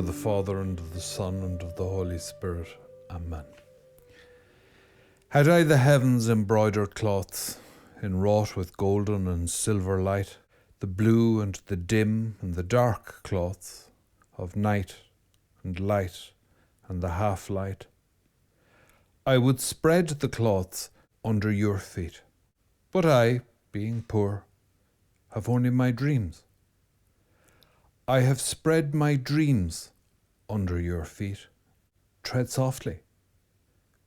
of the Father, and of the Son, and of the Holy Spirit. Amen. Had I the heavens embroidered cloths, enwrought with golden and silver light, the blue and the dim and the dark cloths of night and light and the half-light, I would spread the cloths under your feet. But I, being poor, have only my dreams. I have spread my dreams under your feet. Tread softly,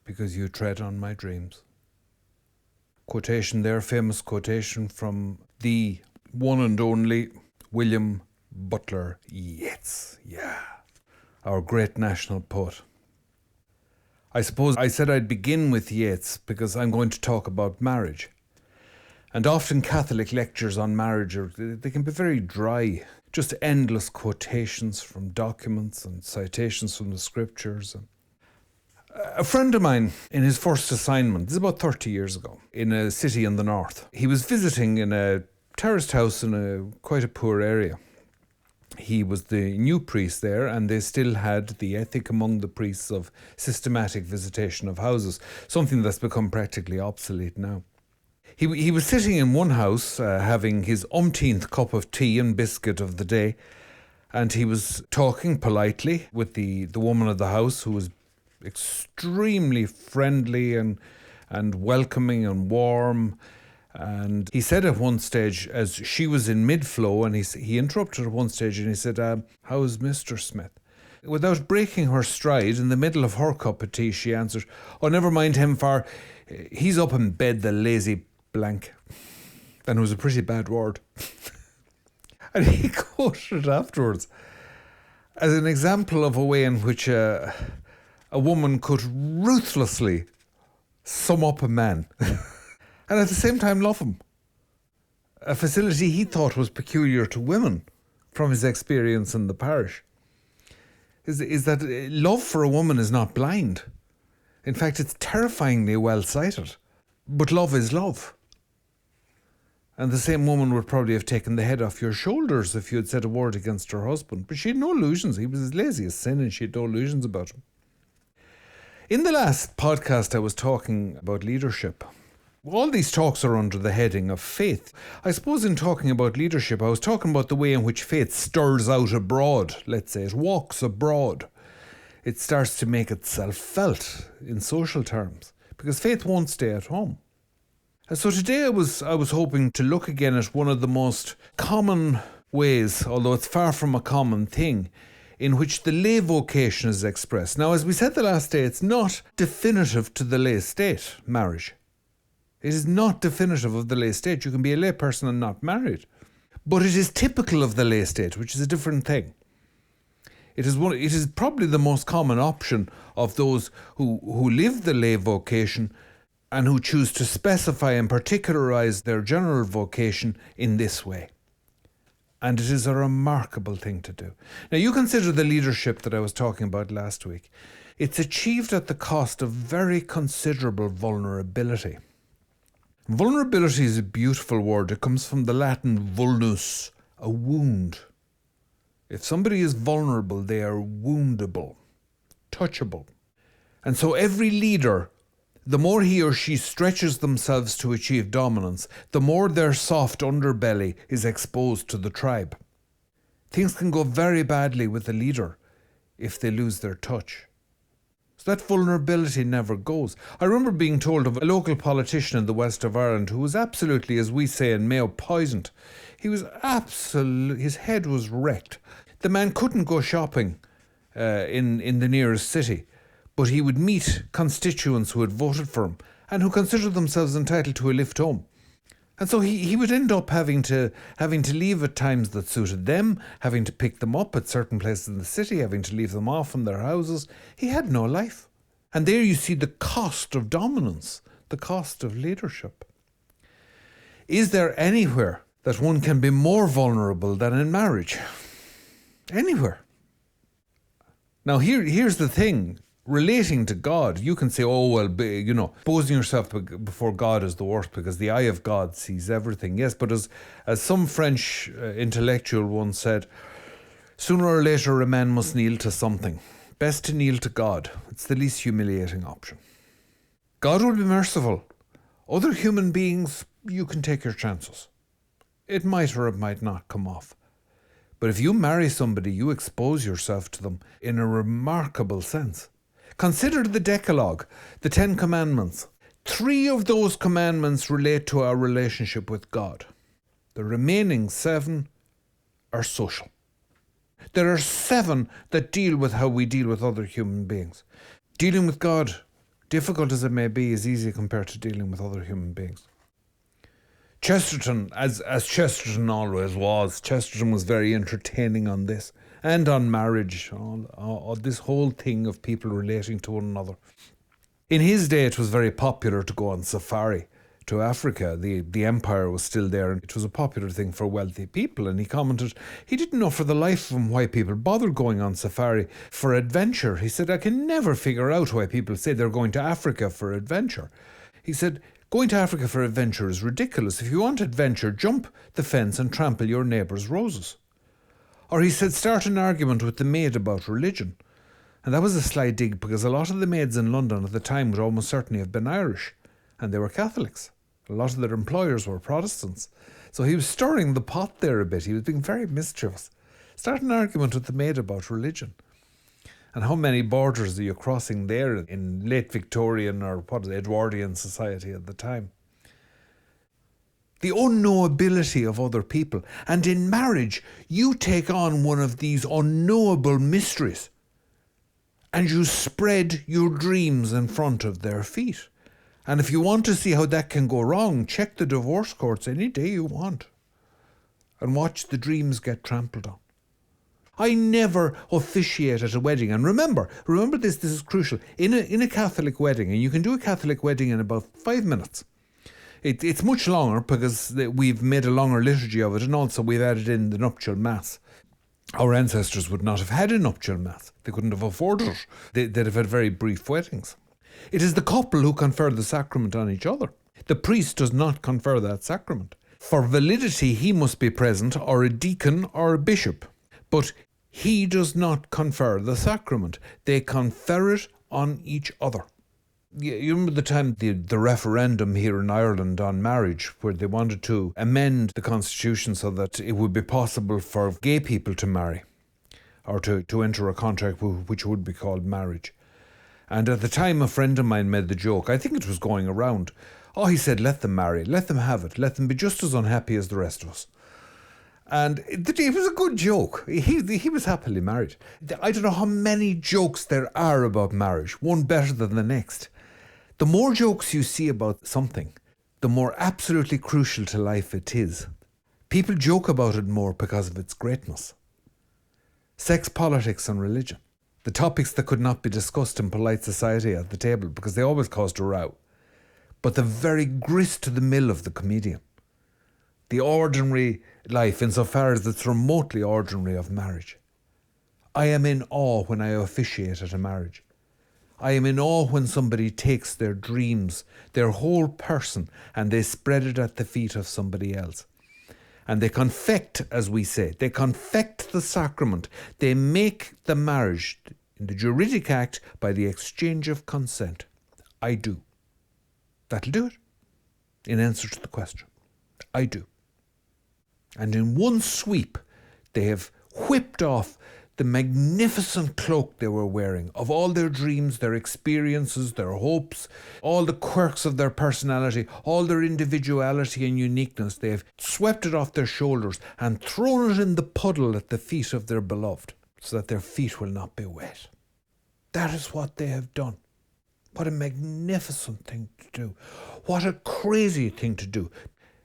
because you tread on my dreams. Quotation there, famous quotation from the one and only William Butler Yeats. Yeah, our great national poet. I suppose I said I'd begin with Yeats because I'm going to talk about marriage. And often Catholic lectures on marriage, they can be very dry. Just endless quotations from documents and citations from the scriptures. A friend of mine, in his first assignment, this is about 30 years ago, in a city in the north, he was visiting in a terraced house in quite a poor area. He was the new priest there, and they still had the ethic among the priests of systematic visitation of houses, something that's become practically obsolete now. He was sitting in one house, having his umpteenth cup of tea and biscuit of the day, and he was talking politely with the woman of the house, who was extremely friendly and welcoming and warm. And he said at one stage, as she was in mid-flow, and he interrupted at one stage and he said, "How's Mr. Smith?" Without breaking her stride, in the middle of her cup of tea, she answered, "Oh, never mind him, for he's up in bed, the lazy blank." And it was a pretty bad word. And he quoted it afterwards as an example of a way in which a woman could ruthlessly sum up a man and at the same time love him. A facility he thought was peculiar to women from his experience in the parish is that love for a woman is not blind. In fact, it's terrifyingly well-sighted. But love is love. And the same woman would probably have taken the head off your shoulders if you had said a word against her husband. But she had no illusions. He was as lazy as sin, and she had no illusions about him. In the last podcast, I was talking about leadership. All these talks are under the heading of faith. I suppose in talking about leadership, I was talking about the way in which faith stirs out abroad. Let's say it walks abroad. It starts to make itself felt in social terms, because faith won't stay at home. So today I was hoping to look again at one of the most common ways, although it's far from a common thing, in which the lay vocation is expressed. Now, as we said the last day, it's not definitive to the lay state, marriage. It is not definitive of the lay state. You can be a lay person and not married. But it is typical of the lay state, which is a different thing. It is probably the most common option of those who live the lay vocation and who choose to specify and particularize their general vocation in this way. And it is a remarkable thing to do. Now, you consider the leadership that I was talking about last week. It's achieved at the cost of very considerable vulnerability. Vulnerability is a beautiful word. It comes from the Latin vulnus, a wound. If somebody is vulnerable, they are woundable, touchable. And so every leader, the more he or she stretches themselves to achieve dominance, the more their soft underbelly is exposed to the tribe. Things can go very badly with a leader if they lose their touch. So that vulnerability never goes. I remember being told of a local politician in the west of Ireland who was absolutely, as we say in Mayo, poisoned. He was his head was wrecked. The man couldn't go shopping in the nearest city, but he would meet constituents who had voted for him and who considered themselves entitled to a lift home. And so he would end up having to leave at times that suited them, having to pick them up at certain places in the city, having to leave them off in their houses. He had no life. And there you see the cost of dominance, the cost of leadership. Is there anywhere that one can be more vulnerable than in marriage? Anywhere. Now here's the thing. Relating to God, you can say, oh, well, posing yourself before God is the worst because the eye of God sees everything. Yes, but as some French intellectual once said, Sooner or later a man must kneel to something. Best to kneel to God. It's the least humiliating option. God will be merciful. Other human beings, you can take your chances. It might or it might not come off. But if you marry somebody, you expose yourself to them in a remarkable sense. Consider the Decalogue, the 10 Commandments. 3 of those commandments relate to our relationship with God. The remaining 7 are social. There are 7 that deal with how we deal with other human beings. Dealing with God, difficult as it may be, is easy compared to dealing with other human beings. Chesterton, as Chesterton always was, Chesterton was very entertaining on this and on marriage, on this whole thing of people relating to one another. In his day, it was very popular to go on safari to Africa. The empire was still there, and it was a popular thing for wealthy people. And he commented he didn't know for the life of him why people bothered going on safari for adventure. He said, I can never figure out why people say they're going to Africa for adventure. He said, going to Africa for adventure is ridiculous. If you want adventure, jump the fence and trample your neighbour's roses. Or he said, start an argument with the maid about religion. And that was a sly dig, because a lot of the maids in London at the time would almost certainly have been Irish, and they were Catholics. A lot of their employers were Protestants. So he was stirring the pot there a bit. He was being very mischievous. Start an argument with the maid about religion. And how many borders are you crossing there in late Victorian or Edwardian society at the time? The unknowability of other people. And in marriage, you take on one of these unknowable mysteries and you spread your dreams in front of their feet. And if you want to see how that can go wrong, check the divorce courts any day you want and watch the dreams get trampled on. I never officiate at a wedding. And remember this is crucial. In a Catholic wedding, and you can do a Catholic wedding in about 5 minutes. It's much longer because we've made a longer liturgy of it, and also we've added in the nuptial mass. Our ancestors would not have had a nuptial mass. They couldn't have afforded it. They'd have had very brief weddings. It is the couple who confer the sacrament on each other. The priest does not confer that sacrament. For validity, he must be present, or a deacon or a bishop. But he does not confer the sacrament. They confer it on each other. You remember the time the referendum here in Ireland on marriage, where they wanted to amend the constitution so that it would be possible for gay people to marry or to enter a contract which would be called marriage. And at the time, a friend of mine made the joke, I think it was going around, he said, let them marry, let them have it, let them be just as unhappy as the rest of us. And it was a good joke. He was happily married. I don't know how many jokes there are about marriage, one better than the next. The more jokes you see about something, the more absolutely crucial to life it is. People joke about it more because of its greatness. Sex, politics and religion. The topics that could not be discussed in polite society at the table because they always caused a row. But the very grist to the mill of the comedian. The ordinary life, insofar as it's remotely ordinary, of marriage. I am in awe when I officiate at a marriage. I am in awe when somebody takes their dreams, their whole person, and they spread it at the feet of somebody else. And they confect, as we say, they confect the sacrament. They make the marriage in the juridic act by the exchange of consent. I do. That'll do it. In answer to the question, I do. And in one sweep, they have whipped off the magnificent cloak they were wearing of all their dreams, their experiences, their hopes, all the quirks of their personality, all their individuality and uniqueness. They have swept it off their shoulders and thrown it in the puddle at the feet of their beloved, so that their feet will not be wet. That is what they have done. What a magnificent thing to do. What a crazy thing to do.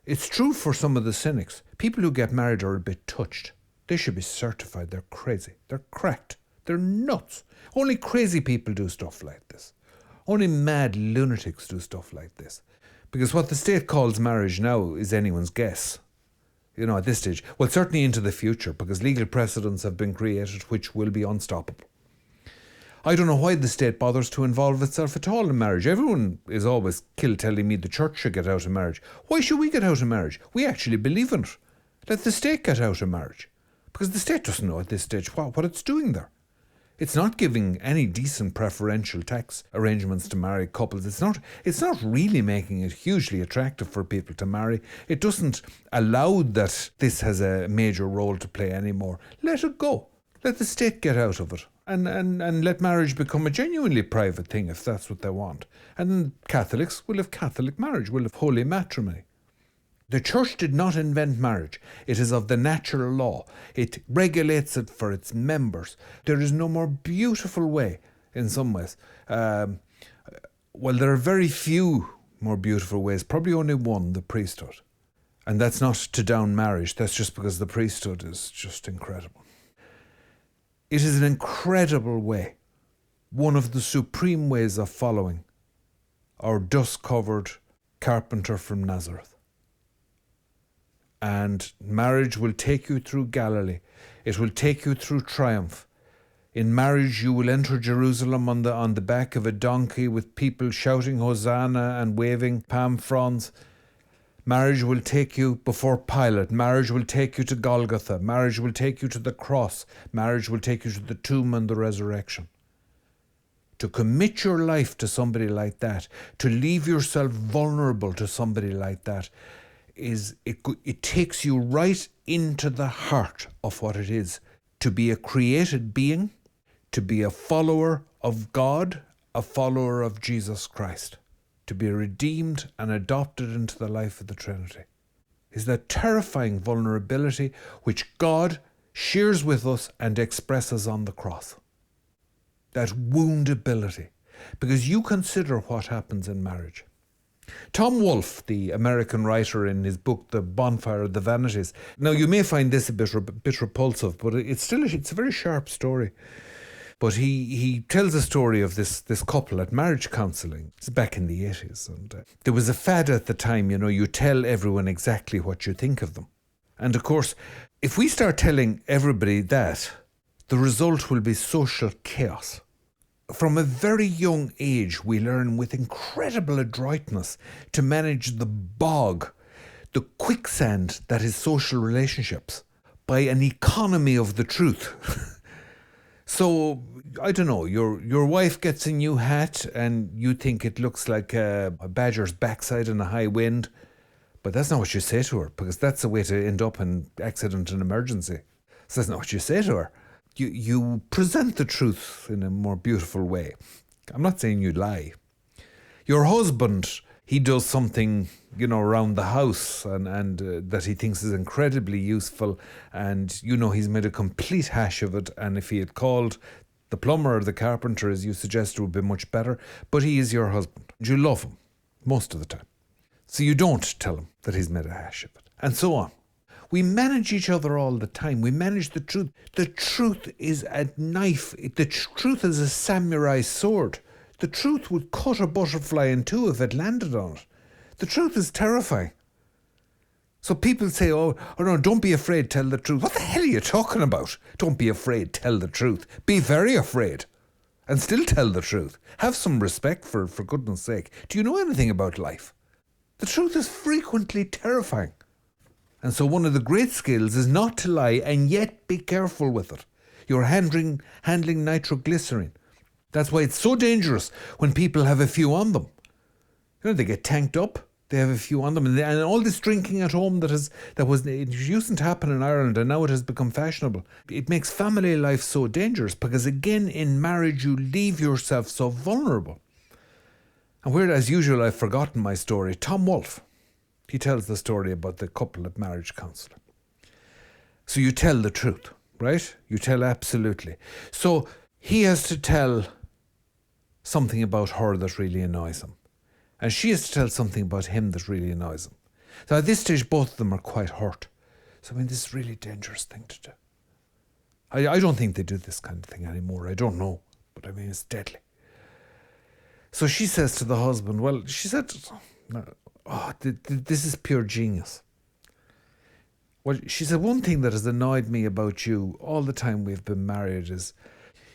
It's true for some of the cynics. People who get married are a bit touched. They should be certified they're crazy. They're cracked. They're nuts. Only crazy people do stuff like this. Only mad lunatics do stuff like this. Because what the state calls marriage now is anyone's guess. At this stage. Well, certainly into the future, because legal precedents have been created which will be unstoppable. I don't know why the state bothers to involve itself at all in marriage. Everyone is always telling me the church should get out of marriage. Why should we get out of marriage? We actually believe in it. Let the state get out of marriage. Because the state doesn't know at this stage what it's doing there. It's not giving any decent preferential tax arrangements to married couples. It's not really making it hugely attractive for people to marry. It doesn't allow that this has a major role to play anymore. Let it go. Let the state get out of it. And let marriage become a genuinely private thing if that's what they want. And then Catholics will have Catholic marriage, will have holy matrimony. The Church did not invent marriage. It is of the natural law. It regulates it for its members. There is no more beautiful way, in some ways. Well, there are very few more beautiful ways. Probably only one, the priesthood. And that's not to down marriage. That's just because the priesthood is just incredible. It is an incredible way. One of the supreme ways of following our dust-covered carpenter from Nazareth. And marriage will take you through Galilee. It will take you through triumph. In marriage you will enter Jerusalem on the back of a donkey with people shouting Hosanna and waving palm fronds. Marriage will take you before Pilate. Marriage will take you to Golgotha. Marriage will take you to the cross. Marriage will take you to the tomb and the resurrection. To commit your life to somebody like that, to leave yourself vulnerable to somebody like that, it takes you right into the heart of what it is to be a created being, to be a follower of God, a follower of Jesus Christ, to be redeemed and adopted into the life of the Trinity. Is that terrifying vulnerability which God shares with us and expresses on the cross. That woundability. Because you consider what happens in marriage. Tom Wolfe, the American writer, in his book The Bonfire of the Vanities. Now, you may find this a bit repulsive, but it's a very sharp story. But he tells a story of this couple at marriage counselling. It's back in the 80s. And there was a fad at the time, you tell everyone exactly what you think of them. And of course, if we start telling everybody that, the result will be social chaos. From a very young age, we learn with incredible adroitness to manage the bog, the quicksand that is social relationships, by an economy of the truth. So, I don't know, your wife gets a new hat and you think it looks like a badger's backside in a high wind, but that's not what you say to her, because that's a way to end up in accident and emergency. So that's not what you say to her. You present the truth in a more beautiful way. I'm not saying you lie. Your husband, he does something, around the house and that he thinks is incredibly useful, and he's made a complete hash of it, and if he had called the plumber or the carpenter, as you suggested, would be much better, but he is your husband. You love him most of the time. So you don't tell him that he's made a hash of it, and so on. We manage each other all the time. We manage the truth. The truth is a knife. The truth is a samurai sword. The truth would cut a butterfly in two if it landed on it. The truth is terrifying. So people say, oh no, don't be afraid, tell the truth. What the hell are you talking about? Don't be afraid, tell the truth. Be very afraid and still tell the truth. Have some respect for goodness sake. Do you know anything about life? The truth is frequently terrifying. And so one of the great skills is not to lie and yet be careful with it. You're handling nitroglycerine. That's why it's so dangerous when people have a few on them. They get tanked up, they have a few on them. And all this drinking at home it used to happen in Ireland, and now it has become fashionable. It makes family life so dangerous because, again, in marriage you leave yourself so vulnerable. And where, as usual, I've forgotten my story, Tom Wolfe. He tells the story about the couple at marriage counselling. So you tell the truth, right? You tell absolutely. So he has to tell something about her that really annoys him. And she has to tell something about him that really annoys him. So at this stage, both of them are quite hurt. So, this is a really dangerous thing to do. I don't think they do this kind of thing anymore. I don't know. But it's deadly. So she says to the husband, well, she said, oh, this is pure genius. Well, she said, one thing that has annoyed me about you all the time we've been married is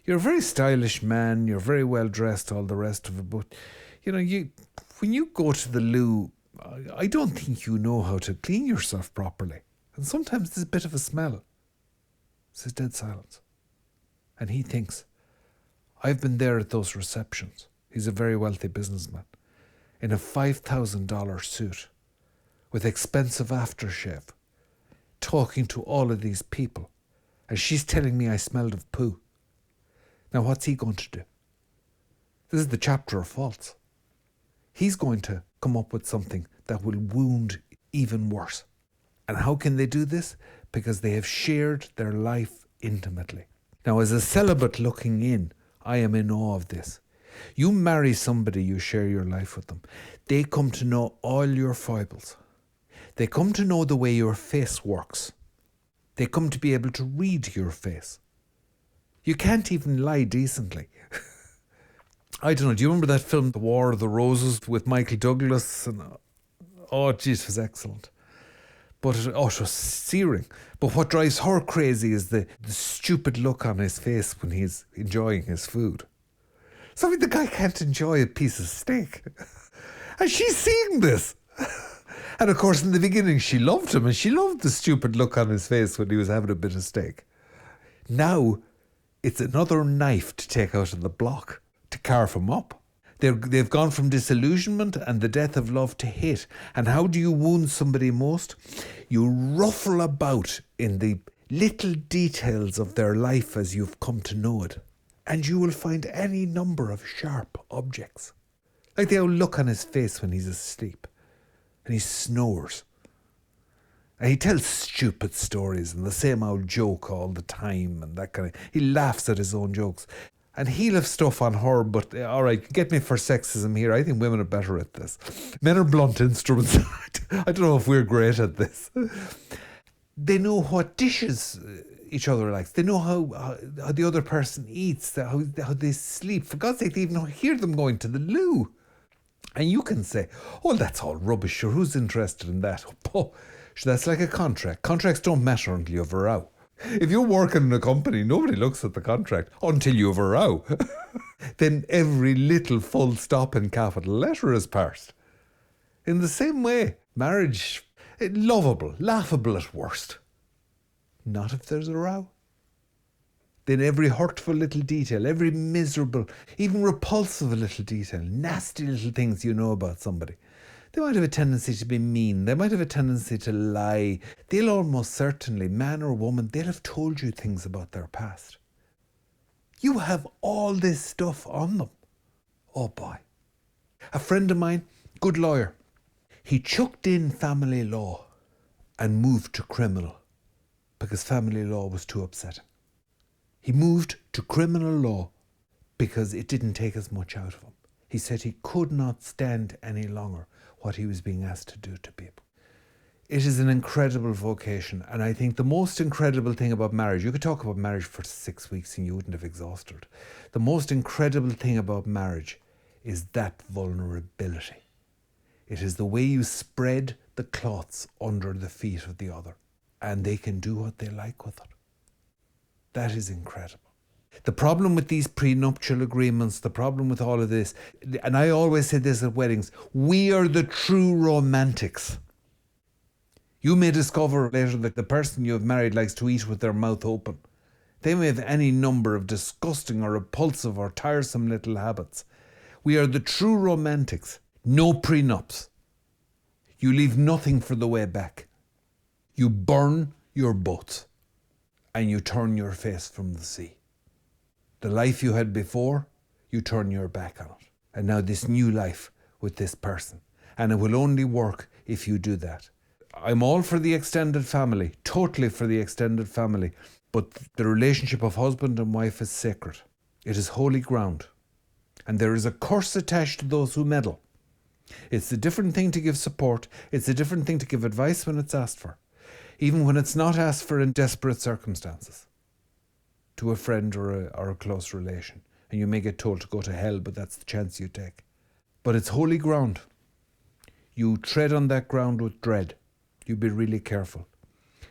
you're a very stylish man, you're very well dressed, all the rest of it, but, when you go to the loo, I don't think you know how to clean yourself properly. And sometimes there's a bit of a smell. It's dead silence. And he thinks, I've been there at those receptions. He's a very wealthy businessman. In a $5,000 suit, with expensive aftershave, talking to all of these people. And she's telling me I smelled of poo. Now what's he going to do? This is the chapter of faults. He's going to come up with something that will wound even worse. And how can they do this? Because they have shared their life intimately. Now, as a celibate looking in, I am in awe of this. You marry somebody, you share your life with them. They come to know all your foibles. They come to know the way your face works. They come to be able to read your face. You can't even lie decently. I don't know, do you remember that film, The War of the Roses, with Michael Douglas? Oh, geez, it was excellent. But it was searing. But what drives her crazy is the stupid look on his face when he's enjoying his food. So I mean, the guy can't enjoy a piece of steak. And she's seeing this. And of course, in the beginning, she loved him, and she loved the stupid look on his face when he was having a bit of steak. Now, it's another knife to take out of the block to carve him up. They've gone from disillusionment and the death of love to hate. And how do you wound somebody most? You ruffle about in the little details of their life as you've come to know it. And you will find any number of sharp objects. Like the old look on his face when he's asleep. And he snores. And he tells stupid stories and the same old joke all the time and that kind of... He laughs at his own jokes. And he'll have stuff on her, but all right, get me for sexism here. I think women are better at this. Men are blunt instruments. I don't know if we're great at this. They know what dishes each other likes. They know how the other person eats, how they sleep. For God's sake, they even hear them going to the loo. And you can say, oh, that's all rubbish. Sure, who's interested in that? Oh, sure, that's like a contract. Contracts don't matter until you have a row. If you're working in a company, nobody looks at the contract until you have a row. Then every little full stop in capital letter is parsed. In the same way, marriage, lovable, laughable at worst. Not if there's a row. Then every hurtful little detail, every miserable, even repulsive little detail, nasty little things you know about somebody. They might have a tendency to be mean. They might have a tendency to lie. They'll almost certainly, man or woman, they'll have told you things about their past. You have all this stuff on them. Oh boy. A friend of mine, good lawyer, he chucked in family law and moved to criminal because family law was too upsetting. He moved to criminal law because it didn't take as much out of him. He said he could not stand any longer what he was being asked to do to people. It is an incredible vocation, and I think the most incredible thing about marriage, you could talk about marriage for 6 weeks and you wouldn't have exhausted. The most incredible thing about marriage is that vulnerability. It is the way you spread the cloths under the feet of the other, and they can do what they like with it. That is incredible. The problem with these prenuptial agreements, the problem with all of this, and I always say this at weddings, we are the true romantics. You may discover later that the person you have married likes to eat with their mouth open. They may have any number of disgusting or repulsive or tiresome little habits. We are the true romantics. No prenups. You leave nothing for the way back. You burn your boats and you turn your face from the sea. The life you had before, you turn your back on it. And now this new life with this person. And it will only work if you do that. I'm all for the extended family, totally for the extended family. But the relationship of husband and wife is sacred. It is holy ground. And there is a curse attached to those who meddle. It's a different thing to give support. It's a different thing to give advice when it's asked for. Even when it's not asked for in desperate circumstances. To a friend or a close relation. And you may get told to go to hell, but that's the chance you take. But it's holy ground. You tread on that ground with dread. You be really careful.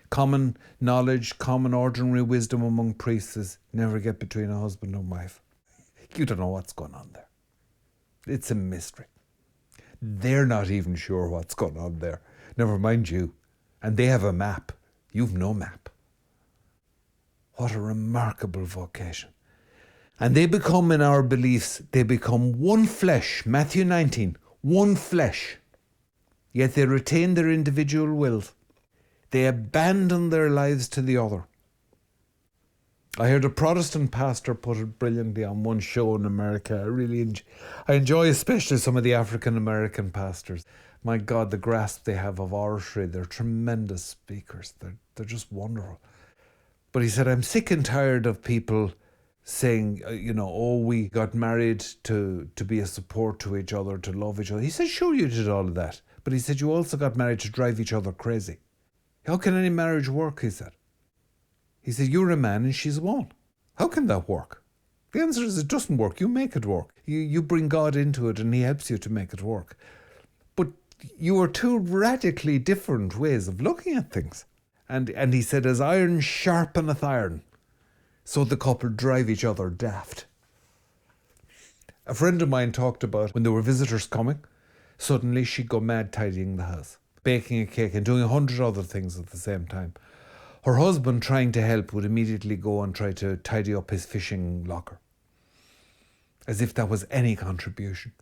Common knowledge, common ordinary wisdom among priests is never get between a husband and wife. You don't know what's going on there. It's a mystery. They're not even sure what's going on there. Never mind you. And they have a map. You've no map. What a remarkable vocation. And they become, in our beliefs, they become one flesh. Matthew 19, one flesh. Yet they retain their individual wills. They abandon their lives to the other. I heard a Protestant pastor put it brilliantly on one show in America. I enjoy especially some of the African American pastors. My God, the grasp they have of oratory. They're tremendous speakers. They're just wonderful. But he said, I'm sick and tired of people saying, we got married to be a support to each other, to love each other. He said, sure, you did all of that. But he said, you also got married to drive each other crazy. How can any marriage work, he said. He said, you're a man and she's a woman. How can that work? The answer is it doesn't work. You make it work. You bring God into it and he helps you to make it work. But you are two radically different ways of looking at things. And he said, as iron sharpeneth iron, so the couple drive each other daft. A friend of mine talked about when there were visitors coming, suddenly she'd go mad tidying the house, baking a cake and doing 100 other things at the same time. Her husband, trying to help, would immediately go and try to tidy up his fishing locker, as if that was any contribution.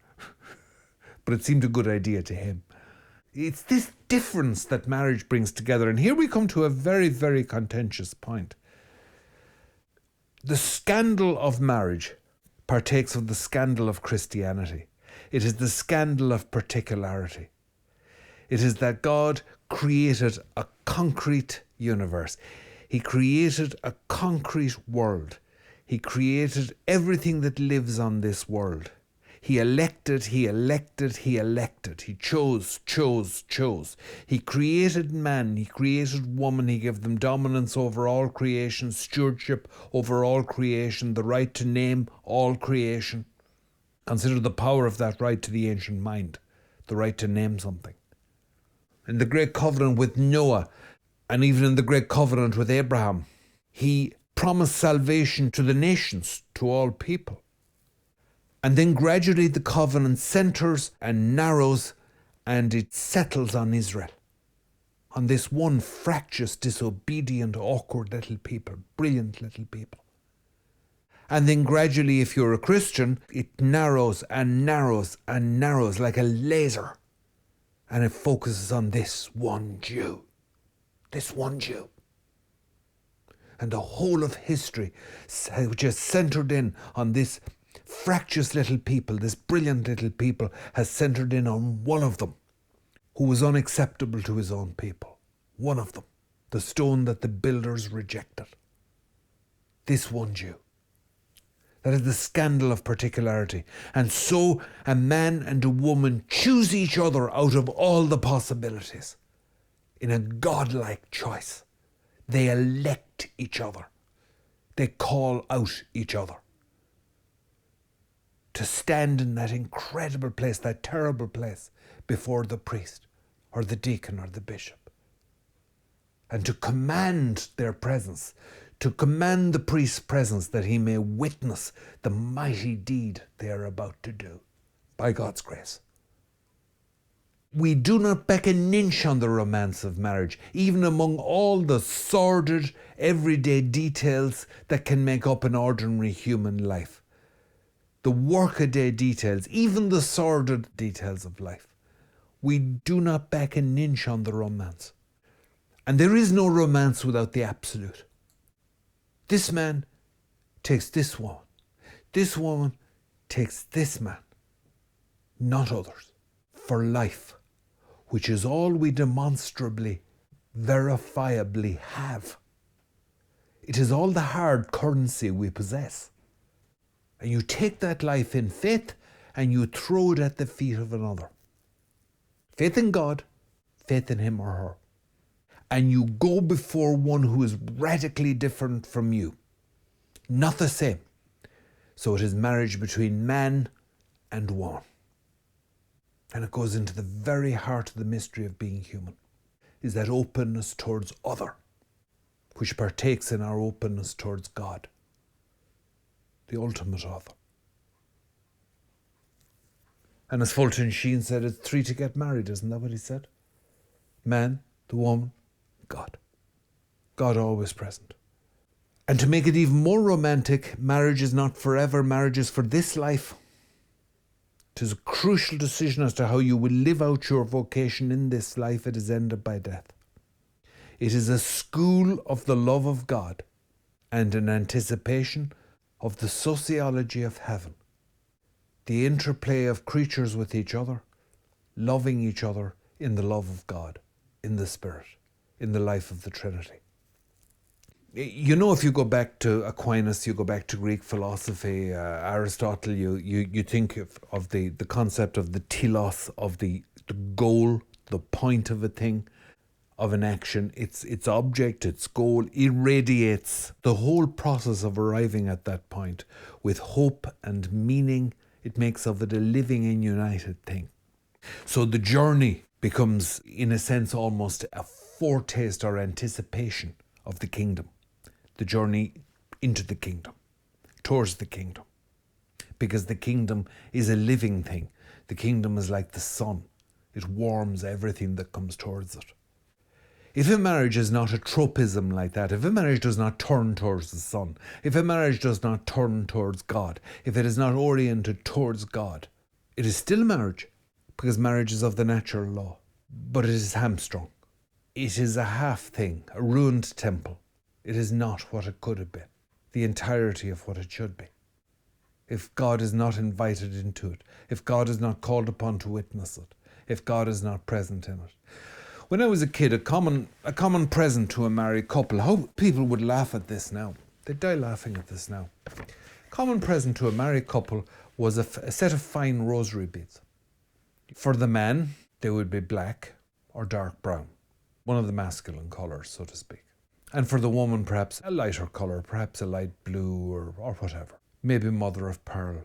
But it seemed a good idea to him. It's this difference that marriage brings together. And here we come to a very, very contentious point. The scandal of marriage partakes of the scandal of Christianity. It is the scandal of particularity. It is that God created a concrete universe. He created a concrete world. He created everything that lives on this world. He elected. He chose. He created man, he created woman, he gave them dominance over all creation, stewardship over all creation, the right to name all creation. Consider the power of that right to the ancient mind, the right to name something. In the great covenant with Noah, and even in the great covenant with Abraham, he promised salvation to the nations, to all people. And then gradually the covenant centres and narrows and it settles on Israel. On this one fractious, disobedient, awkward little people, brilliant little people. And then gradually, if you're a Christian, it narrows and narrows and narrows like a laser. And it focuses on this one Jew. This one Jew. And the whole of history, which is centred in on this fractious little people, this brilliant little people, has centred in on one of them who was unacceptable to his own people. One of them. The stone that the builders rejected. This one Jew. That is the scandal of particularity. And so a man and a woman choose each other out of all the possibilities in a godlike choice. They elect each other. They call out each other. To stand in that incredible place, that terrible place, before the priest or the deacon or the bishop. And to command their presence, to command the priest's presence that he may witness the mighty deed they are about to do, by God's grace. We do not back an inch on the romance of marriage, even among all the sordid, everyday details that can make up an ordinary human life. The workaday details, even the sordid details of life. We do not back an inch on the romance. And there is no romance without the absolute. This man takes this woman. This woman takes this man. Not others. For life, which is all we demonstrably, verifiably have. It is all the hard currency we possess. And you take that life in faith and you throw it at the feet of another. Faith in God, faith in him or her. And you go before one who is radically different from you. Not the same. So it is marriage between man and woman. And it goes into the very heart of the mystery of being human. Is that openness towards other, which partakes in our openness towards God. The ultimate author. And as Fulton Sheen said, it's 3 to get married, isn't that what he said? Man, the woman, God. God always present. And to make it even more romantic, marriage is not forever, marriage is for this life. It is a crucial decision as to how you will live out your vocation in this life. It is ended by death. It is a school of the love of God and an anticipation of the sociology of heaven. The interplay of creatures with each other, loving each other in the love of God, in the Spirit, in the life of the Trinity. You know, if you go back to Aquinas, you go back to Greek philosophy, Aristotle, you think of the concept of the telos, of the goal, the point of a thing, of an action. Its object, its goal, irradiates the whole process of arriving at that point with hope and meaning. It makes of it a living and united thing. So the journey becomes, in a sense, almost a foretaste or anticipation of the kingdom. The journey into the kingdom, towards the kingdom. Because the kingdom is a living thing. The kingdom is like the sun. It warms everything that comes towards it. If a marriage is not a tropism like that, if a marriage does not turn towards the sun, if a marriage does not turn towards God, if it is not oriented towards God, it is still marriage, because marriage is of the natural law. But it is hamstrung. It is a half thing, a ruined temple. It is not what it could have been, the entirety of what it should be. If God is not invited into it, if God is not called upon to witness it, if God is not present in it. When I was a kid, a common present to a married couple, how people would laugh at this now. They'd die laughing at this now. Common present to a married couple was a set of fine rosary beads. For the man, they would be black or dark brown, one of the masculine colours, so to speak. And for the woman, perhaps a lighter colour, perhaps a light blue or whatever. Maybe mother of pearl.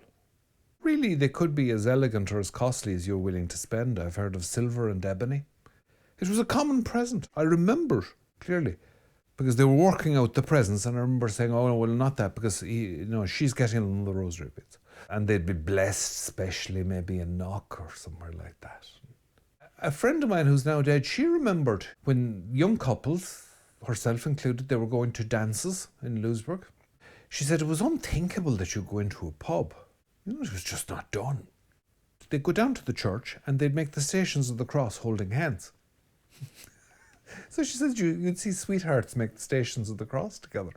Really, they could be as elegant or as costly as you're willing to spend. I've heard of silver and ebony. It was a common present. I remember clearly, because they were working out the presents, and I remember saying, oh, no, well, not that, because she's getting on the rosary beads. And they'd be blessed, especially maybe in Knock or somewhere like that. A friend of mine who's now dead, she remembered when young couples, herself included, they were going to dances in Louisburg. She said it was unthinkable that you go into a pub. It was just not done. They'd go down to the church and they'd make the Stations of the Cross holding hands. So she says you'd see sweethearts make the Stations of the Cross together.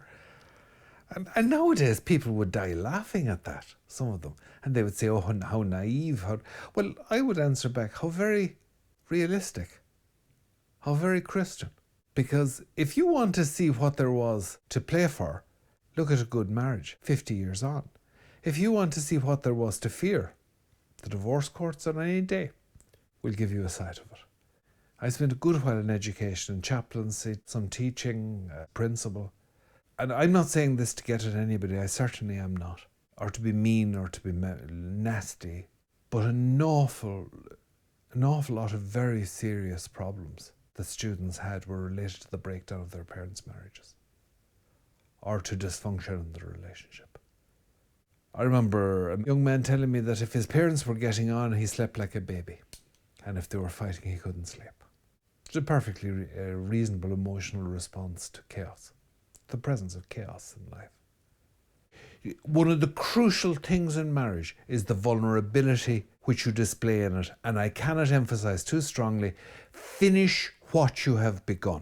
And nowadays people would die laughing at that, some of them. And they would say, oh, how naive. Well, I would answer back, how very realistic. How very Christian. Because if you want to see what there was to play for, look at a good marriage 50 years on. If you want to see what there was to fear, the divorce courts on any day will give you a sight of it. I spent a good while in education, in chaplaincy, some teaching, principal. And I'm not saying this to get at anybody, I certainly am not. Or to be mean or to be nasty. But an awful lot of very serious problems that students had were related to the breakdown of their parents' marriages. Or to dysfunction in the relationship. I remember a young man telling me that if his parents were getting on, he slept like a baby. And if they were fighting, he couldn't sleep. It's a perfectly reasonable emotional response to chaos. The presence of chaos in life. One of the crucial things in marriage is the vulnerability which you display in it. And I cannot emphasize too strongly, finish what you have begun.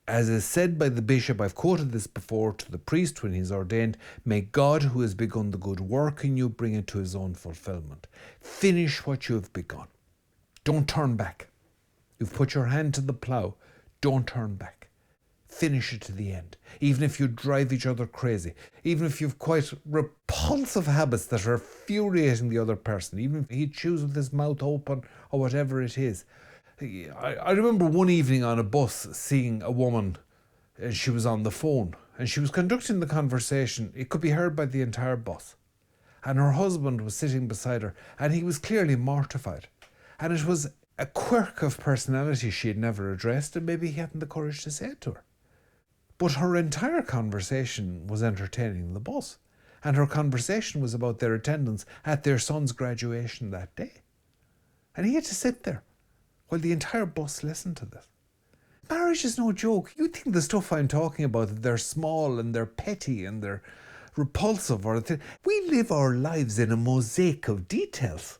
As is said by the bishop, I've quoted this before, to the priest when he's ordained, may God who has begun the good work in you bring it to his own fulfillment. Finish what you have begun. Don't turn back. You've put your hand to the plough. Don't turn back. Finish it to the end. Even if you drive each other crazy, even if you've quite repulsive habits that are infuriating the other person, even if he chews with his mouth open or whatever it is. I remember one evening on a bus seeing a woman, she was on the phone and she was conducting the conversation. It could be heard by the entire bus. And her husband was sitting beside her and he was clearly mortified. And it was a quirk of personality she had never addressed, and maybe he hadn't the courage to say it to her. But her entire conversation was entertaining the bus. And her conversation was about their attendance at their son's graduation that day. And he had to sit there while the entire bus listened to this. Marriage is no joke. You think the stuff I'm talking about, they're small and they're petty and they're repulsive. We live our lives in a mosaic of details.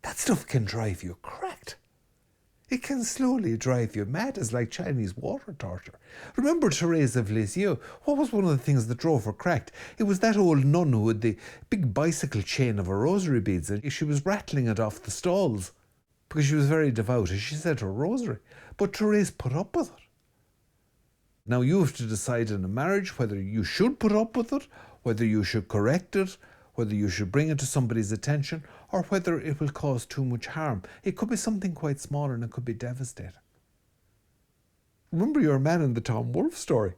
That stuff can drive you cracked. It can slowly drive you mad. It's like Chinese water torture. Remember Therese of Lisieux? What was one of the things that drove her cracked? It was that old nun who had the big bicycle chain of her rosary beads, and she was rattling it off the stalls because she was very devout, as she said her rosary. But Therese put up with it. Now you have to decide in a marriage whether you should put up with it, whether you should correct it, whether you should bring it to somebody's attention, or whether it will cause too much harm. It could be something quite small and it could be devastating. Remember your man in the Tom Wolfe story?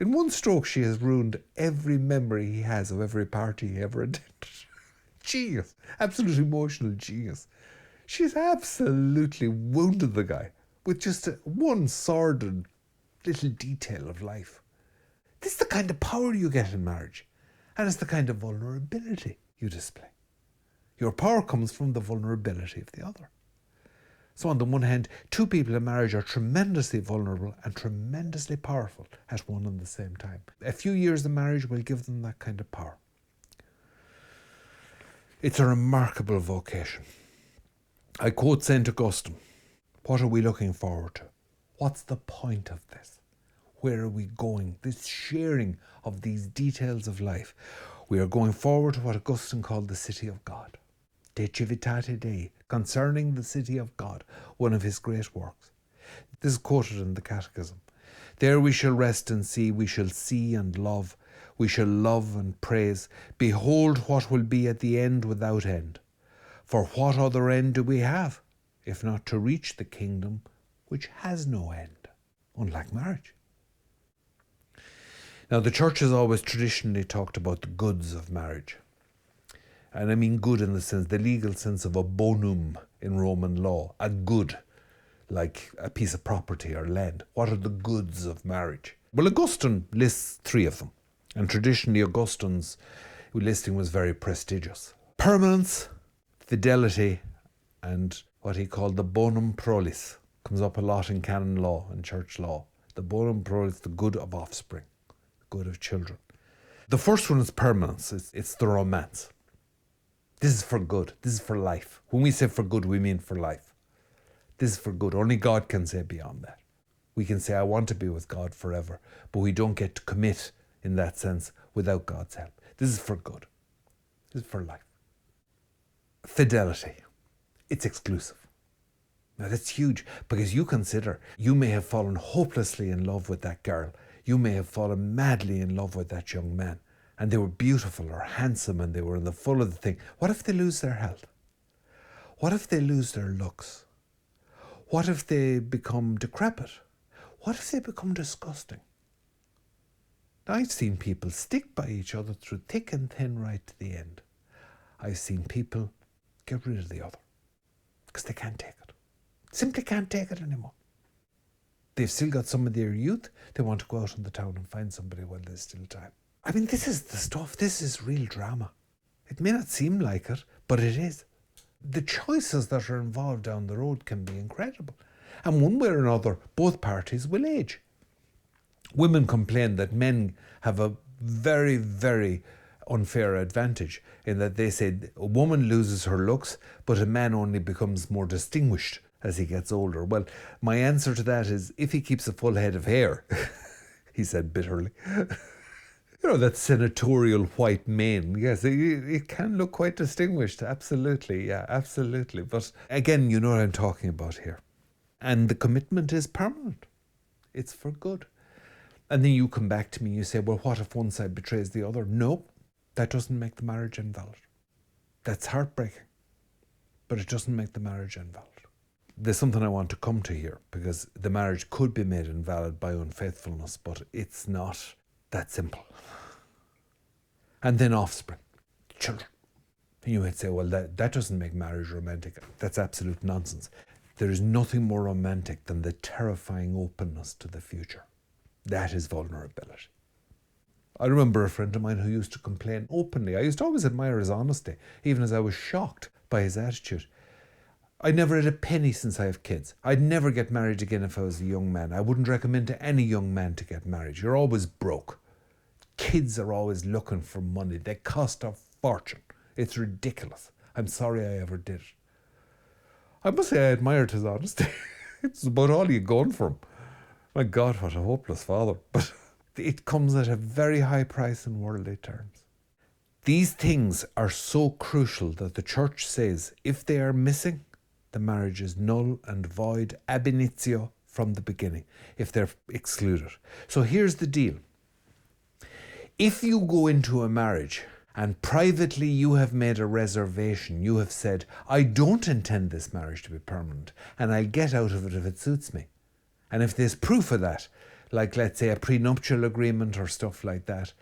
In one stroke, she has ruined every memory he has of every party he ever attended. Genius. Absolute emotional genius. She's absolutely wounded the guy with just one sordid little detail of life. This is the kind of power you get in marriage. And it's the kind of vulnerability you display. Your power comes from the vulnerability of the other. So on the one hand, two people in marriage are tremendously vulnerable and tremendously powerful at one and the same time. A few years of marriage will give them that kind of power. It's a remarkable vocation. I quote St. Augustine. What are we looking forward to? What's the point of this? Where are we going? This sharing of these details of life. We are going forward to what Augustine called the city of God. De Civitate Dei, concerning the city of God, one of his great works. This is quoted in the Catechism. There we shall rest and see, we shall see and love, we shall love and praise. Behold what will be at the end without end. For what other end do we have, if not to reach the kingdom which has no end, unlike marriage? Now, the Church has always traditionally talked about the goods of marriage. And I mean good in the sense, the legal sense of a bonum in Roman law, a good, like a piece of property or land. What are the goods of marriage? Well, Augustine lists three of them. And traditionally, Augustine's listing was very prestigious. Permanence, fidelity, and what he called the bonum prolis. Comes up a lot in canon law and church law. The bonum prolis, the good of offspring. Good of children. The first one is permanence. It's the romance. This is for good. This is for life. When we say for good, we mean for life. This is for good. Only God can say beyond that. We can say, I want to be with God forever, but we don't get to commit in that sense without God's help. This is for good. This is for life. Fidelity. It's exclusive. Now that's huge, because you consider you may have fallen hopelessly in love with that girl. You may have fallen madly in love with that young man, and they were beautiful or handsome and they were in the full of the thing. What if they lose their health? What if they lose their looks? What if they become decrepit? What if they become disgusting? Now, I've seen people stick by each other through thick and thin right to the end. I've seen people get rid of the other because they can't take it. Simply can't take it anymore. They've still got some of their youth. They want to go out in the town and find somebody while there's still time. I mean, this is the stuff. This is real drama. It may not seem like it, but it is. The choices that are involved down the road can be incredible. And one way or another, both parties will age. Women complain that men have a very, very unfair advantage in that they say a woman loses her looks, but a man only becomes more distinguished as he gets older. Well, my answer to that is, if he keeps a full head of hair, he said bitterly, you know, that senatorial white mane, yes, it can look quite distinguished, absolutely, yeah, absolutely. But again, you know what I'm talking about here. And the commitment is permanent. It's for good. And then you come back to me and you say, well, what if one side betrays the other? No, that doesn't make the marriage invalid. That's heartbreaking, but it doesn't make the marriage invalid. There's something I want to come to here, because the marriage could be made invalid by unfaithfulness, but it's not that simple. And then offspring, children. And you might say, well, that doesn't make marriage romantic. That's absolute nonsense. There is nothing more romantic than the terrifying openness to the future. That is vulnerability. I remember a friend of mine who used to complain openly. I used to always admire his honesty, even as I was shocked by his attitude. I never had a penny since I have kids. I'd never get married again if I was a young man. I wouldn't recommend to any young man to get married. You're always broke. Kids are always looking for money. They cost a fortune. It's ridiculous. I'm sorry I ever did it. I must say I admired his honesty. It's about all you going for him. My God, what a hopeless father. But it comes at a very high price in worldly terms. These things are so crucial that the church says if they are missing, the marriage is null and void, ab initio, from the beginning, if they're excluded. So here's the deal. If you go into a marriage and privately you have made a reservation, you have said, I don't intend this marriage to be permanent and I'll get out of it if it suits me. And if there's proof of that, like let's say a prenuptial agreement or stuff like that,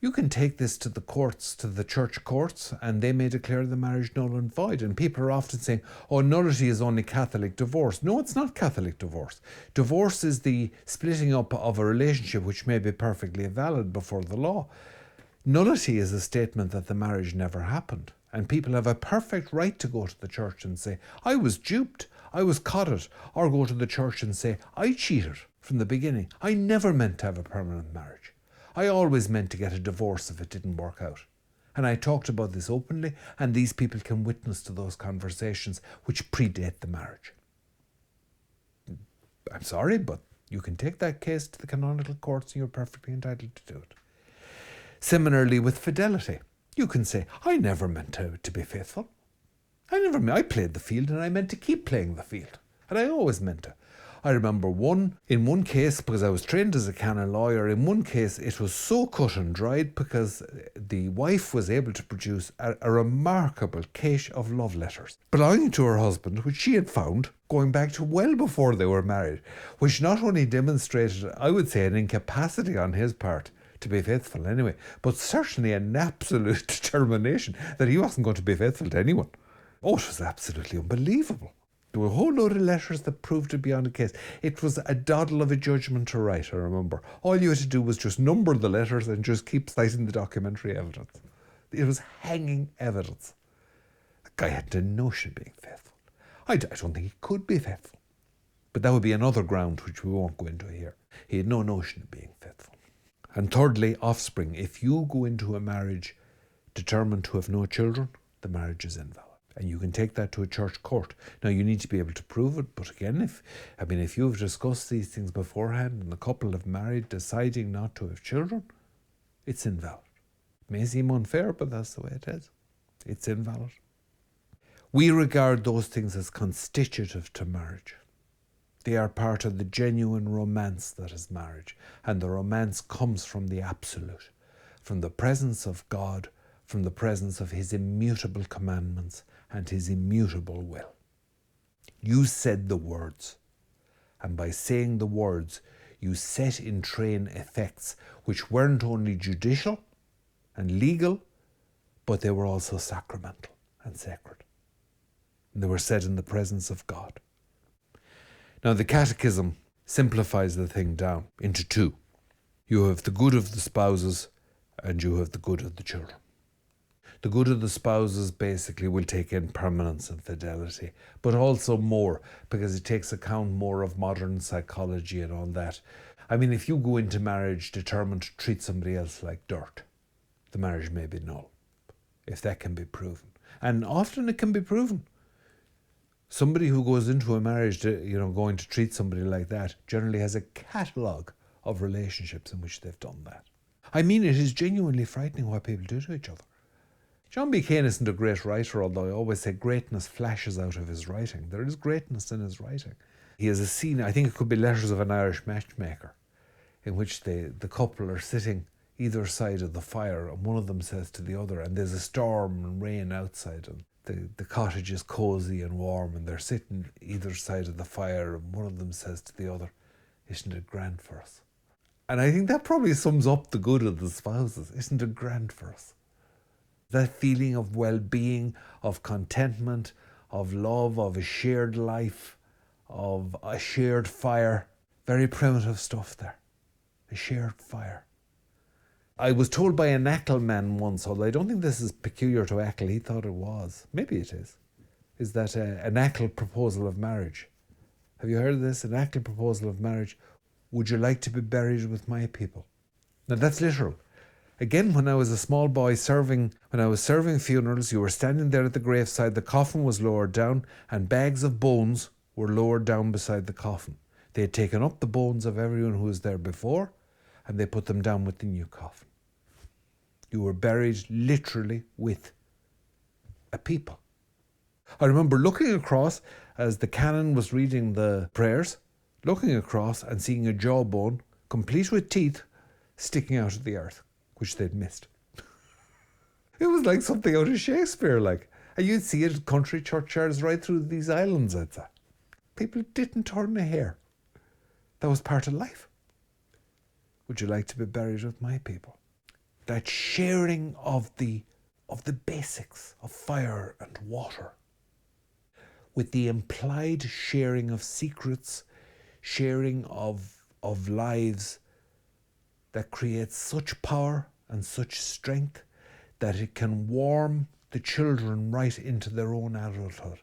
you can take this to the courts, to the church courts, and they may declare the marriage null and void. And people are often saying, oh, nullity is only Catholic divorce. No, it's not Catholic divorce. Divorce is the splitting up of a relationship which may be perfectly valid before the law. Nullity is a statement that the marriage never happened. And people have a perfect right to go to the church and say, I was duped, I was codded, or go to the church and say, I cheated from the beginning. I never meant to have a permanent marriage. I always meant to get a divorce if it didn't work out. And I talked about this openly, and these people can witness to those conversations which predate the marriage. I'm sorry, but you can take that case to the canonical courts and you're perfectly entitled to do it. Similarly with fidelity. You can say, I never meant to be faithful. I played the field and I meant to keep playing the field. And I always meant to. I remember in one case, because I was trained as a canon lawyer, in one case it was so cut and dried because the wife was able to produce a remarkable cache of love letters belonging to her husband, which she had found going back to well before they were married, which not only demonstrated, I would say, an incapacity on his part to be faithful anyway, but certainly an absolute determination that he wasn't going to be faithful to anyone. Oh, it was absolutely unbelievable. There were a whole load of letters that proved to be on the case. It was a doddle of a judgment to write, I remember. All you had to do was just number the letters and just keep citing the documentary evidence. It was hanging evidence. The guy had no notion of being faithful. I don't think he could be faithful. But that would be another ground which we won't go into here. He had no notion of being faithful. And thirdly, offspring. If you go into a marriage determined to have no children, the marriage is invalid. And you can take that to a church court. Now, you need to be able to prove it. But again, if you've discussed these things beforehand and the couple have married deciding not to have children, it's invalid. It may seem unfair, but that's the way it is. It's invalid. We regard those things as constitutive to marriage. They are part of the genuine romance that is marriage. And the romance comes from the absolute, from the presence of God, from the presence of his immutable commandments and his immutable will. You said the words, and by saying the words, you set in train effects which weren't only judicial and legal, but they were also sacramental and sacred. And they were said in the presence of God. Now, the Catechism simplifies the thing down into two. You have the good of the spouses and you have the good of the children. The good of the spouses basically will take in permanence and fidelity, but also more, because it takes account more of modern psychology and all that. I mean, if you go into marriage determined to treat somebody else like dirt, the marriage may be null, if that can be proven. And often it can be proven. Somebody who goes into a marriage, going to treat somebody like that, generally has a catalogue of relationships in which they've done that. I mean, it is genuinely frightening what people do to each other. John B. Cain isn't a great writer, although I always say greatness flashes out of his writing. There is greatness in his writing. He has a scene, I think it could be Letters of an Irish Matchmaker, in which the couple are sitting either side of the fire, and one of them says to the other, and there's a storm and rain outside, and the cottage is cosy and warm, and they're sitting either side of the fire, and one of them says to the other, isn't it grand for us? And I think that probably sums up the good of the spouses. Isn't it grand for us? That feeling of well-being, of contentment, of love, of a shared life, of a shared fire. Very primitive stuff there. A shared fire. I was told by an Achill man once, although I don't think this is peculiar to Achill, he thought it was. Maybe it is. is that an ACL proposal of marriage. Have you heard of this? An ACL proposal of marriage. Would you like to be buried with my people? Now that's literal. Again, when I was a small boy when I was serving funerals, you were standing there at the graveside, the coffin was lowered down, and bags of bones were lowered down beside the coffin. They had taken up the bones of everyone who was there before, and they put them down with the new coffin. You were buried literally with a people. I remember looking across as the canon was reading the prayers, looking across and seeing a jawbone, complete with teeth, sticking out of the earth, which they'd missed. It was like something out of Shakespeare, like. And you'd see it at country churchyards right through these islands, I'd say. People didn't turn a hair. That was part of life. Would you like to be buried with my people? That sharing of the basics of fire and water, with the implied sharing of secrets, sharing of lives, that creates such power and such strength that it can warm the children right into their own adulthood,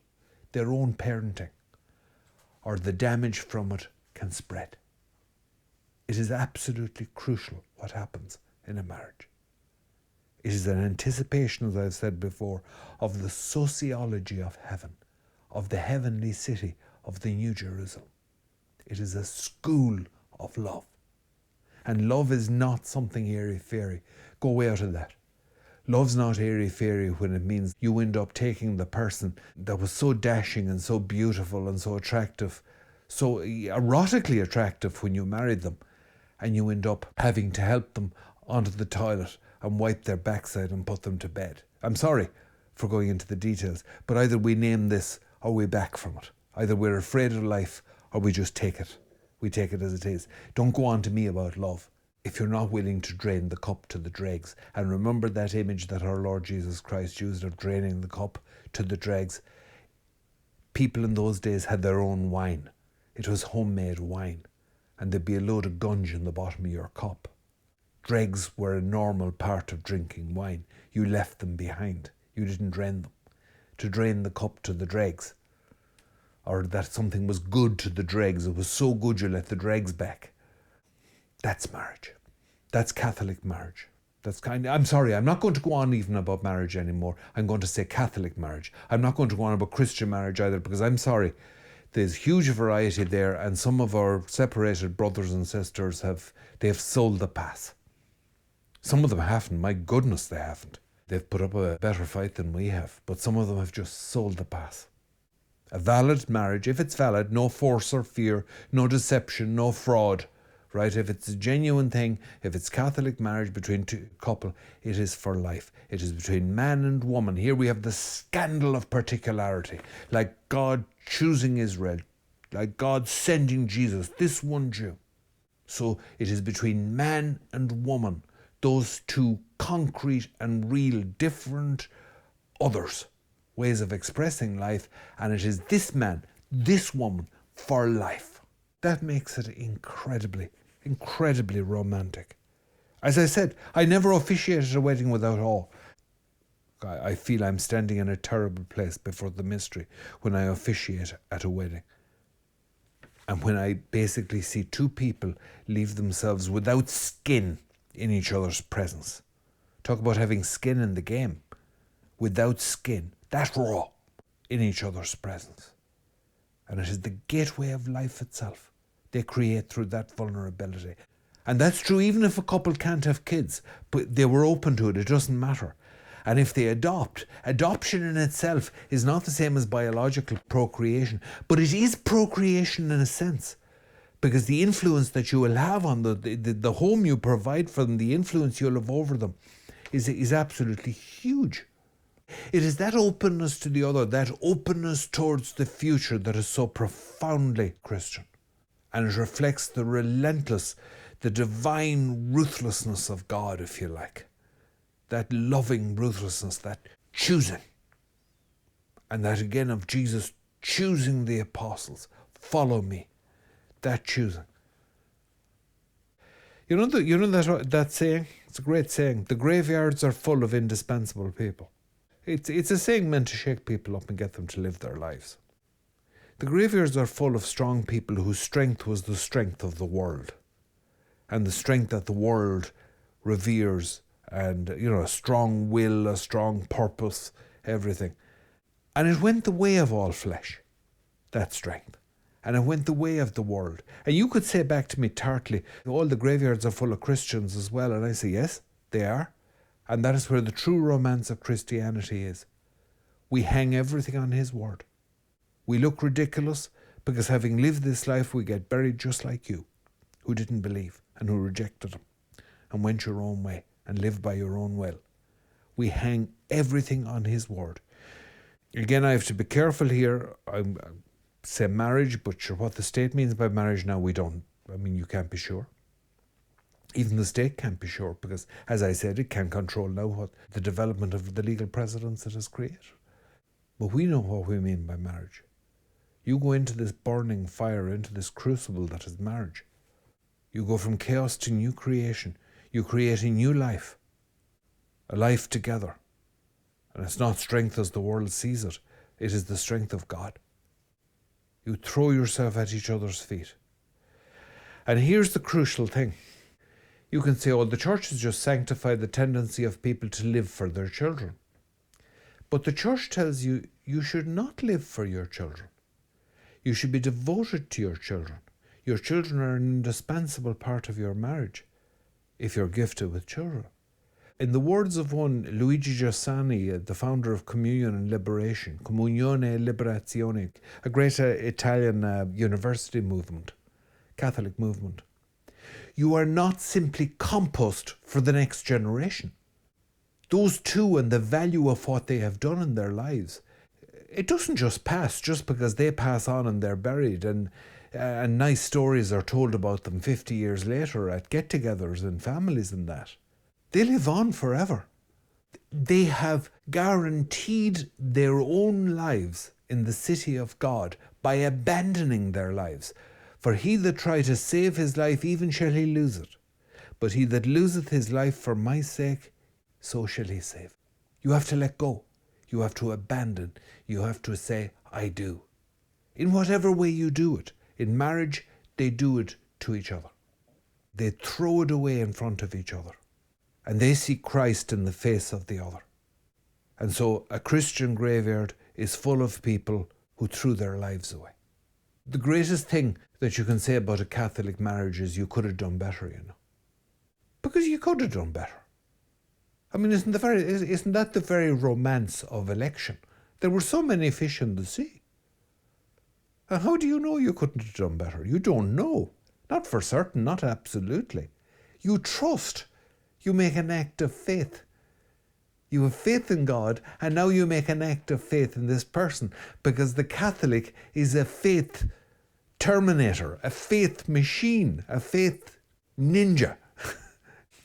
their own parenting, or the damage from it can spread. It is absolutely crucial what happens in a marriage. It is an anticipation, as I've said before, of the sociology of heaven, of the heavenly city of the New Jerusalem. It is a school of love. And love is not something airy-fairy. Go way out of that. Love's not airy-fairy when it means you end up taking the person that was so dashing and so beautiful and so attractive, so erotically attractive when you married them, and you end up having to help them onto the toilet and wipe their backside and put them to bed. I'm sorry for going into the details, but either we name this or we back from it. Either we're afraid of life or we just take it. We take it as it is. Don't go on to me about love if you're not willing to drain the cup to the dregs. And remember that image that our Lord Jesus Christ used of draining the cup to the dregs. People in those days had their own wine. It was homemade wine. And there'd be a load of gunge in the bottom of your cup. Dregs were a normal part of drinking wine. You left them behind. You didn't drain them. To drain the cup to the dregs, or that something was good to the dregs, it was so good you let the dregs back. That's marriage. That's Catholic marriage. I'm sorry, I'm not going to go on even about marriage anymore. I'm going to say Catholic marriage. I'm not going to go on about Christian marriage either, because I'm sorry, there's huge variety there, and some of our separated brothers and sisters they've sold the pass. Some of them haven't. My goodness, they haven't. They've put up a better fight than we have, but some of them have just sold the pass. A valid marriage, if it's valid, no force or fear, no deception, no fraud, right? If it's a genuine thing, if it's Catholic marriage between two couple, it is for life. It is between man and woman. Here we have the scandal of particularity, like God choosing Israel, like God sending Jesus, this one Jew. So it is between man and woman, those two concrete and real different others, ways of expressing life, and it is this man, this woman, for life. That makes it incredibly, incredibly romantic. As I said, I never officiated a wedding without awe. I feel I'm standing in a terrible place before the mystery when I officiate at a wedding. And when I basically see two people leave themselves without skin in each other's presence. Talk about having skin in the game. Without skin, that raw, in each other's presence. And it is the gateway of life itself they create through that vulnerability. And that's true even if a couple can't have kids, but they were open to it, it doesn't matter. And if they adopt, adoption in itself is not the same as biological procreation, but it is procreation in a sense. Because the influence that you will have on the home you provide for them, the influence you'll have over them, is absolutely huge. It is that openness to the other, that openness towards the future that is so profoundly Christian. And it reflects the relentless, the divine ruthlessness of God, if you like. That loving ruthlessness, that choosing. And that again of Jesus choosing the apostles. Follow me. That choosing. You know that saying? It's a great saying. The graveyards are full of indispensable people. It's a saying meant to shake people up and get them to live their lives. The graveyards are full of strong people whose strength was the strength of the world, and the strength that the world reveres, and, a strong will, a strong purpose, everything. And it went the way of all flesh, that strength. And it went the way of the world. And you could say back to me tartly, all the graveyards are full of Christians as well. And I say, yes, they are. And that is where the true romance of Christianity is. We hang everything on his word. We look ridiculous because having lived this life, we get buried just like you, who didn't believe and who rejected him and went your own way and lived by your own will. We hang everything on his word. Again, I have to be careful here. I say marriage, but sure, what the state means by marriage now, we don't. You can't be sure. Even the state can't be sure because, as I said, it can't control now what the development of the legal precedents it has created. But we know what we mean by marriage. You go into this burning fire, into this crucible that is marriage. You go from chaos to new creation. You create a new life, a life together. And it's not strength as the world sees it. It is the strength of God. You throw yourself at each other's feet. And here's the crucial thing. You can say, the church has just sanctified the tendency of people to live for their children. But the church tells you, you should not live for your children. You should be devoted to your children. Your children are an indispensable part of your marriage, if you're gifted with children. In the words of one Luigi Giussani, the founder of Communion and Liberation, Comunione e Liberazione, a great Italian university movement, Catholic movement, you are not simply compost for the next generation. Those two and the value of what they have done in their lives, it doesn't just pass just because they pass on and they're buried and nice stories are told about them 50 years later at get-togethers and families and that. They live on forever. They have guaranteed their own lives in the city of God by abandoning their lives. For he that try to save his life, even shall he lose it. But he that loseth his life for my sake, so shall he save. You have to let go. You have to abandon. You have to say, I do. In whatever way you do it. In marriage, they do it to each other. They throw it away in front of each other. And they see Christ in the face of the other. And so a Christian graveyard is full of people who threw their lives away. The greatest thing that you can say about a Catholic marriage is you could have done better, Because you could have done better. Isn't that the very romance of election? There were so many fish in the sea. And how do you know you couldn't have done better? You don't know. Not for certain, not absolutely. You trust. You make an act of faith. You have faith in God, and now you make an act of faith in this person, because the Catholic is a faith terminator, a faith machine, a faith ninja.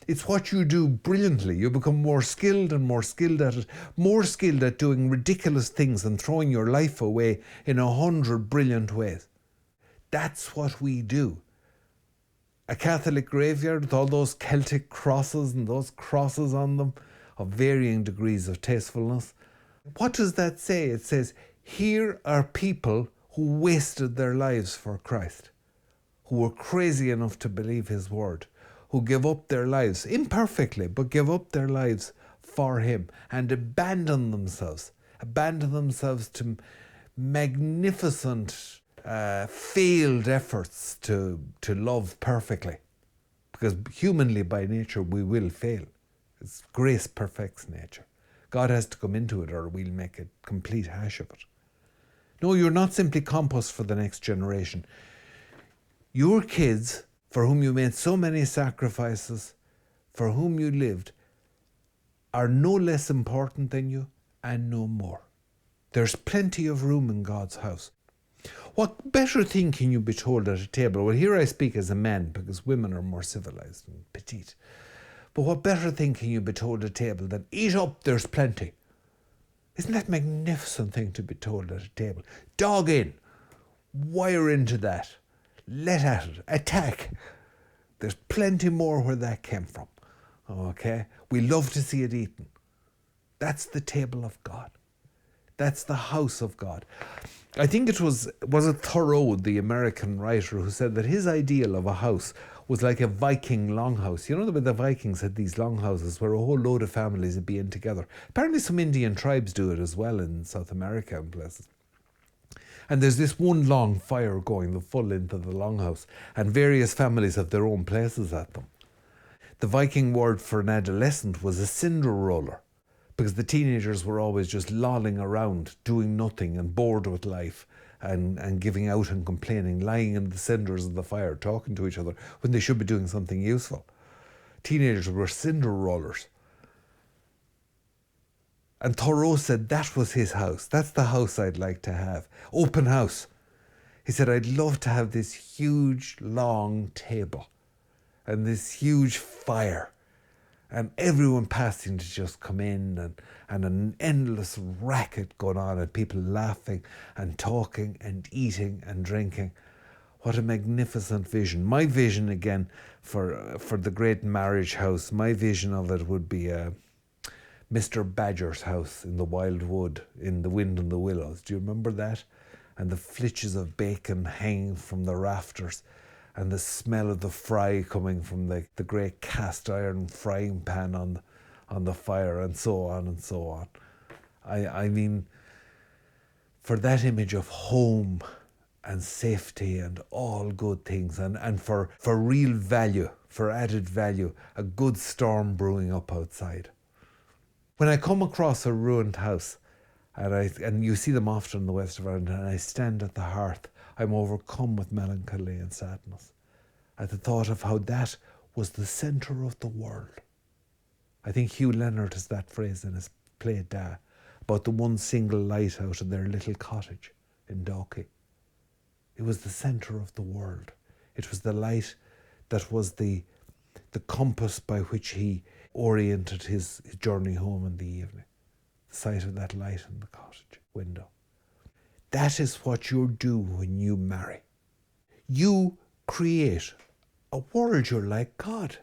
It's what you do brilliantly. You become more skilled and more skilled at it, more skilled at doing ridiculous things and throwing your life away in 100 brilliant ways. That's what we do. A Catholic graveyard with all those Celtic crosses and those crosses on them of varying degrees of tastefulness. What does that say? It says, here are people who wasted their lives for Christ, who were crazy enough to believe his word, who give up their lives, imperfectly, but give up their lives for him and abandon themselves to magnificent failed efforts to love perfectly. Because humanly by nature we will fail. It's grace perfects nature. God has to come into it or we'll make a complete hash of it. No, you're not simply compost for the next generation. Your kids, for whom you made so many sacrifices, for whom you lived, are no less important than you and no more. There's plenty of room in God's house. What better thing can you be told at a table? Well, here I speak as a man because women are more civilized and petite. But what better thing can you be told at a table than eat up, there's plenty? Isn't that a magnificent thing to be told at a table? Dog in. Wire into that. Let at it. Attack. There's plenty more where that came from. Okay? We love to see it eaten. That's the table of God. That's the house of God. I think it was it Thoreau, the American writer, who said that his ideal of a house was like a Viking longhouse. You know the way the Vikings had these longhouses where a whole load of families would be in together. Apparently some Indian tribes do it as well in South America and places. And there's this one long fire going the full length of the longhouse, and various families have their own places at them. The Viking word for an adolescent was a cinder roller, because the teenagers were always just lolling around, doing nothing and bored with life and giving out and complaining, lying in the cinders of the fire, talking to each other when they should be doing something useful. Teenagers were cinder rollers. And Thoreau said that was his house. That's the house I'd like to have. Open house. He said, I'd love to have this huge, long table and this huge fire and everyone passing to just come in and an endless racket going on and people laughing and talking and eating and drinking. What a magnificent vision. My vision, again, for the great marriage house, my vision of it would be Mr. Badger's house in the Wild Wood, in The Wind and the Willows. Do you remember that? And the flitches of bacon hanging from the rafters, and the smell of the fry coming from the great cast iron frying pan on the fire, and so on and so on. I mean, for that image of home and safety and all good things, and for real value, for added value, a good storm brewing up outside. When I come across a ruined house, and you see them often in the west of Ireland, and I stand at the hearth, I'm overcome with melancholy and sadness at the thought of how that was the centre of the world. I think Hugh Leonard has that phrase in his play Da, about the one single light out of their little cottage in Dalkey. It was the centre of the world. It was the light that was the compass by which he oriented his journey home in the evening. The sight of that light in the cottage window. That is what you do when you marry. You create a world you're like God.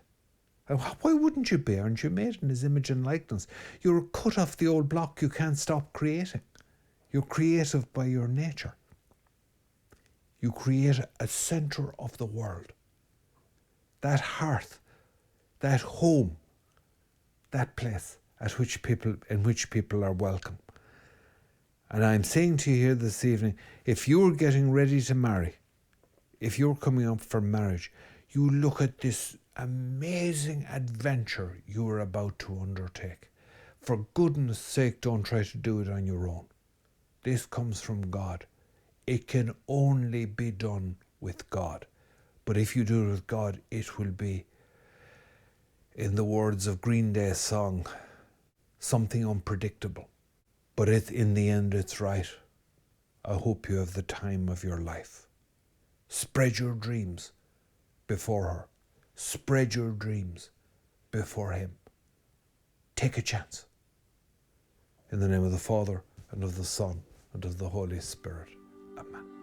And why wouldn't you be? Aren't you made in his image and likeness? You're cut off the old block. You can't stop creating. You're creative by your nature. You create a centre of the world. That hearth, that home, that place in which people are welcome. And I'm saying to you here this evening, if you're getting ready to marry, if you're coming up for marriage, you look at this amazing adventure you are about to undertake. For goodness sake, don't try to do it on your own. This comes from God. It can only be done with God. But if you do it with God, it will be, in the words of Green Day's song, something unpredictable. But in the end, it's right. I hope you have the time of your life. Spread your dreams before her. Spread your dreams before him. Take a chance. In the name of the Father, and of the Son, and of the Holy Spirit. Amen.